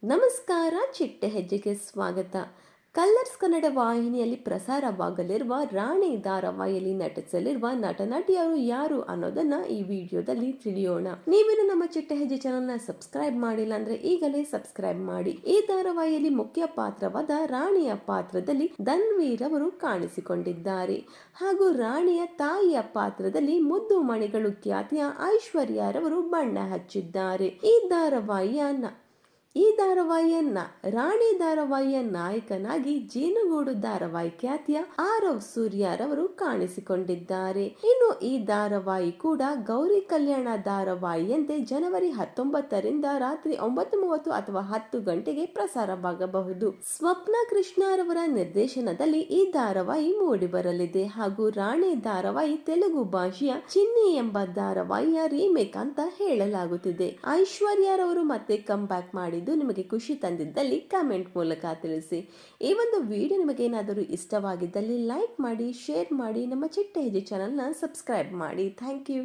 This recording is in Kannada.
ನಮಸ್ಕಾರ, ಚಿಟ್ಟೆ ಹೆಜ್ಜೆಗೆ ಸ್ವಾಗತ. ಕಲರ್ಸ್ ಕನ್ನಡ ವಾಹಿನಿಯಲ್ಲಿ ಪ್ರಸಾರವಾಗಲಿರುವ ರಾಣಿ ಧಾರಾವಾಹಿಯಲ್ಲಿ ನಟಿಸಲಿರುವ ನಟ ನಟಿಯರು ಯಾರು ಅನ್ನೋದನ್ನ ಈ ವಿಡಿಯೋದಲ್ಲಿ ತಿಳಿಯೋಣ. ನೀವೇನು ನಮ್ಮ ಚಿಟ್ಟೆ ಹೆಜ್ಜೆ ಚಾನೆಲ್ನ ಸಬ್ಸ್ಕ್ರೈಬ್ ಮಾಡಿಲ್ಲ ಅಂದ್ರೆ ಈಗಲೇ ಸಬ್ಸ್ಕ್ರೈಬ್ ಮಾಡಿ. ಈ ಧಾರಾವಾಹಿಯಲ್ಲಿ ಮುಖ್ಯ ಪಾತ್ರವಾದ ರಾಣಿಯ ಪಾತ್ರದಲ್ಲಿ ಧನ್ವೀರ್ ಅವರು ಕಾಣಿಸಿಕೊಂಡಿದ್ದಾರೆ. ಹಾಗೂ ರಾಣಿಯ ತಾಯಿಯ ಪಾತ್ರದಲ್ಲಿ ಮುದ್ದು ಮಣಿಗಳು ಖ್ಯಾತಿಯ ಐಶ್ವರ್ಯರವರು ಬಣ್ಣ ಹಚ್ಚಿದ್ದಾರೆ. ರಾಣಿ ಧಾರಾವಾಹಿಯ ನಾಯಕನಾಗಿ ಜೇನುಗೂಡು ಧಾರಾವಾಹಿ ಖ್ಯಾತಿಯ ಆರವ್ ಸೂರ್ಯರವರು ಕಾಣಿಸಿಕೊಂಡಿದ್ದಾರೆ. ಇನ್ನು ಈ ಧಾರಾವಾಹಿ ಕೂಡ ಗೌರಿ ಕಲ್ಯಾಣ ಧಾರಾವಾಹಿಯಂತೆ ಜನವರಿ 19ರಿಂದ ರಾತ್ರಿ 9:30 ಅಥವಾ 10 ಗಂಟೆಗೆ ಪ್ರಸಾರವಾಗಬಹುದು. ಸ್ವಪ್ನ ಕೃಷ್ಣರವರ ನಿರ್ದೇಶನದಲ್ಲಿ ಈ ಧಾರಾವಾಹಿ ಮೂಡಿ ಬರಲಿದೆ. ಹಾಗೂ ರಾಣಿ ಧಾರಾವಾಹಿ ತೆಲುಗು ಭಾಷೆಯ ಚಿನ್ನಿ ಎಂಬ ಧಾರಾವಾಹಿಯ ರೀಮೇಕ್ ಅಂತ ಹೇಳಲಾಗುತ್ತಿದೆ. ಐಶ್ವರ್ಯರವರು ಮತ್ತೆ ಕಮ್ ಬ್ಯಾಕ್ ಮಾಡಿದ್ದು ನಿಮಗೆ ಖುಷಿ ತಂದಿದ್ದಲ್ಲಿ ಕಮೆಂಟ್ ಮೂಲಕ ತಿಳಿಸಿ. ಈ ಒಂದು ವಿಡಿಯೋ ನಿಮಗೆ ಏನಾದರೂ ಇಷ್ಟವಾಗಿದ್ದಲ್ಲಿ ಲೈಕ್ ಮಾಡಿ, ಶೇರ್ ಮಾಡಿ, ನಮ್ಮ ಚಿಟ್ಟೆ ಹೆಜ್ಜೆ ಚಾನೆಲ್ನ ಸಬ್ಸ್ಕ್ರೈಬ್ ಮಾಡಿ. Thank you.